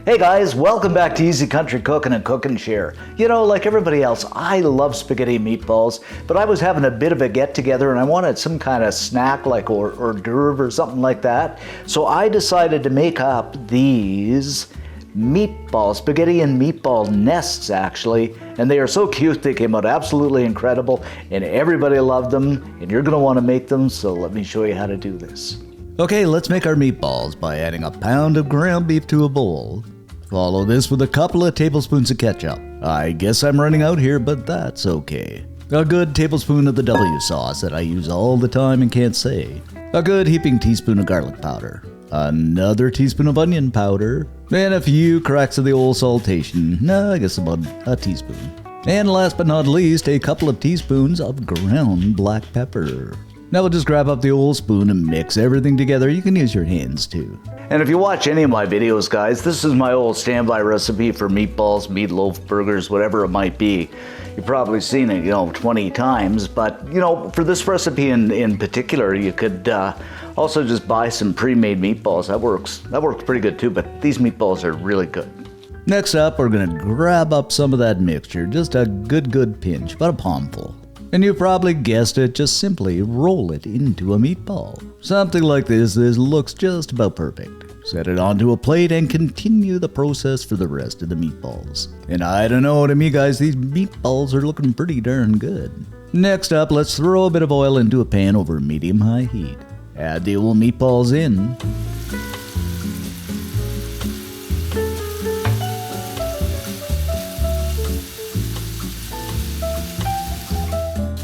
Hey guys, welcome back to Easy Country Cooking and Cook and Share. You know, like everybody else, I love spaghetti and meatballs, but I was having a bit of a get together and I wanted some kind of snack like hors d'oeuvre or something like that. So I decided to make up these meatballs, spaghetti and meatball nests actually, and they are so cute. They came out absolutely incredible and everybody loved them, and you're gonna wanna make them, so let me show you how to do this. Okay, let's make our meatballs by adding a pound of ground beef to a bowl. Follow this with a couple of tablespoons of ketchup. I guess I'm running out here, but that's okay. A good tablespoon of the W sauce that I use all the time and can't say. A good heaping teaspoon of garlic powder. Another teaspoon of onion powder. And a few cracks of the old saltation. I guess about a teaspoon. And last but not least, a couple of teaspoons of ground black pepper. Now we'll just grab up the old spoon and mix everything together. You can use your hands too. And if you watch any of my videos, guys, this is my old standby recipe for meatballs, meatloaf, burgers, whatever it might be. You've probably seen it, 20 times. But, for this recipe in particular, you could also just buy some pre-made meatballs. That works pretty good too, but these meatballs are really good. Next up, we're gonna grab up some of that mixture, just a good pinch, about a palmful. And you probably guessed it, just simply roll it into a meatball. Something like this looks just about perfect. Set it onto a plate and continue the process for the rest of the meatballs. And I don't know, to me guys, these meatballs are looking pretty darn good. Next up, let's throw a bit of oil into a pan over medium-high heat. Add the old meatballs in.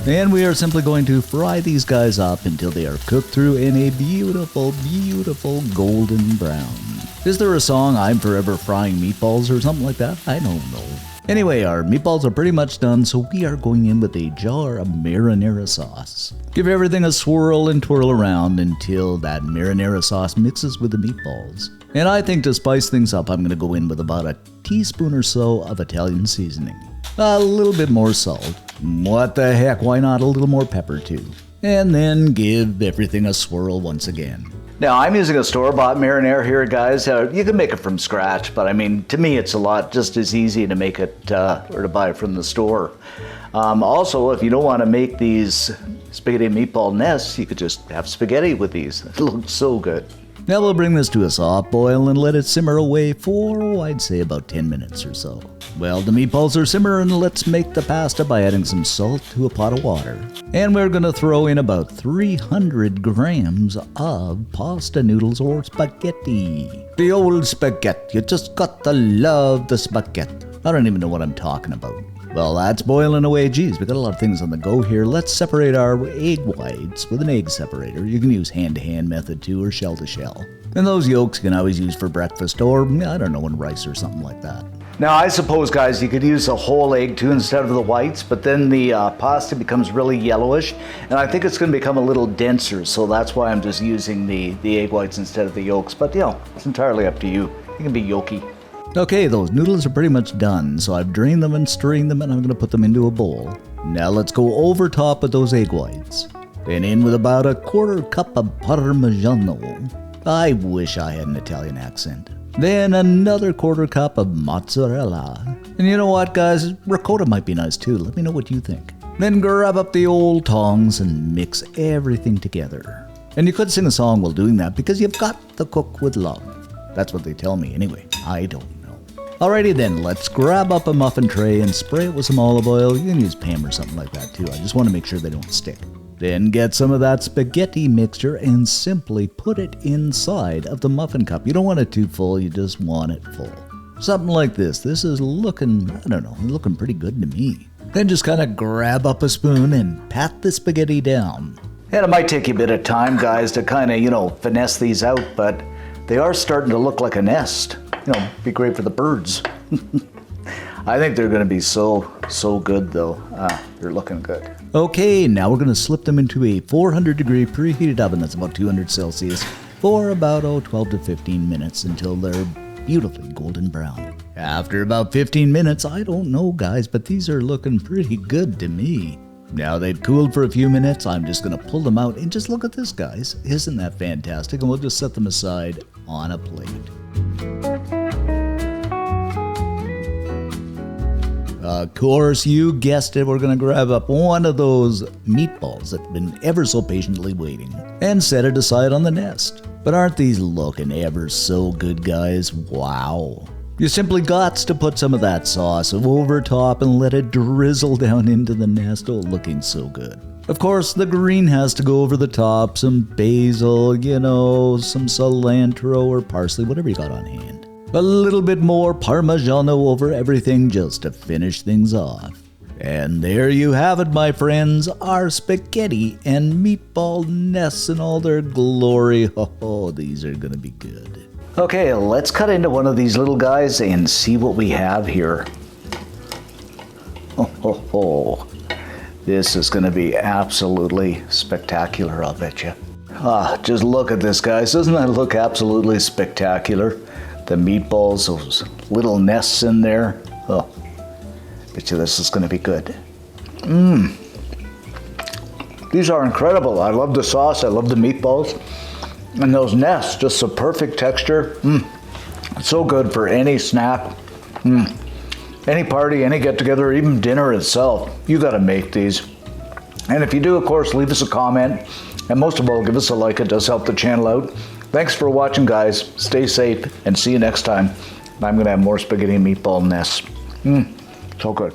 And we are simply going to fry these guys up until they are cooked through in a beautiful golden brown. Is there a song, I'm forever frying meatballs or something like that? I don't know. Anyway, our meatballs are pretty much done, so we are going in with a jar of marinara sauce. Give everything a swirl and twirl around until that marinara sauce mixes with the meatballs. And I think to spice things up, I'm going to go in with about a teaspoon or so of Italian seasoning. A little bit more salt. What the heck, why not a little more pepper too? And then give everything a swirl once again. Now I'm using a store-bought marinara here, guys. You can make it from scratch, but to me it's a lot just as easy to make it or to buy it from the store. Also, if you don't want to make these spaghetti and meatball nests, you could just have spaghetti with these. It looks so good. Now we'll bring this to a soft boil and let it simmer away for, I'd say about 10 minutes or so. Well, the meatballs are simmering, let's make the pasta by adding some salt to a pot of water. And we're gonna throw in about 300 grams of pasta noodles or spaghetti. The old spaghetti, you just got to love the spaghetti. I don't even know what I'm talking about. Well, that's boiling away. Geez, we got a lot of things on the go here. Let's separate our egg whites with an egg separator. You can use hand-to-hand method too, or shell-to-shell. And those yolks you can always use for breakfast or, I don't know, in rice or something like that. Now, I suppose, guys, you could use a whole egg too instead of the whites, but then the pasta becomes really yellowish, and I think it's going to become a little denser, so that's why I'm just using the egg whites instead of the yolks. But, it's entirely up to you. You can be yolky. Okay, those noodles are pretty much done, so I've drained them and strained them, and I'm going to put them into a bowl. Now let's go over top with those egg whites. Then in with about a quarter cup of Parmigiano. I wish I had an Italian accent. Then another quarter cup of mozzarella. And you know what, guys? Ricotta might be nice too. Let me know what you think. Then grab up the old tongs and mix everything together. And you could sing a song while doing that because you've got to cook with love. That's what they tell me anyway. I don't know. Alrighty then, let's grab up a muffin tray and spray it with some olive oil. You can use Pam or something like that too. I just want to make sure they don't stick. Then get some of that spaghetti mixture and simply put it inside of the muffin cup. You don't want it too full, you just want it full. Something like this. This is looking, looking pretty good to me. Then just kind of grab up a spoon and pat the spaghetti down. And it might take you a bit of time, guys, to kind of, finesse these out, but they are starting to look like a nest. Be great for the birds. I think they're going to be so good, though. They're looking good. Okay, now we're going to slip them into a 400-degree preheated oven, that's about 200 Celsius, for about 12 to 15 minutes until they're beautifully golden brown. After about 15 minutes, I don't know, guys, but these are looking pretty good to me. Now they've cooled for a few minutes, I'm just going to pull them out and just look at this, guys. Isn't that fantastic? And we'll just set them aside on a plate. Of course, you guessed it, we're gonna grab up one of those meatballs that's been ever so patiently waiting and set it aside on the nest. But aren't these looking ever so good, guys? Wow. You simply gots to put some of that sauce over top and let it drizzle down into the nest. Oh, looking so good. Of course, the green has to go over the top, some basil, some cilantro or parsley, whatever you got on hand. A little bit more Parmigiano over everything just to finish things off. And there you have it, my friends, our spaghetti and meatball nests in all their glory. Oh, these are gonna be good. Okay, let's cut into one of these little guys and see what we have here. Oh. This is gonna be absolutely spectacular, I'll bet you. Just look at this, guys. Doesn't that look absolutely spectacular? The meatballs, those little nests in there. Oh, bet you this is gonna be good. These are incredible. I love the sauce, I love the meatballs. And those nests, just a perfect texture. So good for any snack. Any party, any get together, even dinner itself. You gotta make these. And if you do, of course, leave us a comment. And most of all, give us a like, it does help the channel out. Thanks for watching, guys. Stay safe and see you next time. I'm gonna have more spaghetti and meatball nests. So good.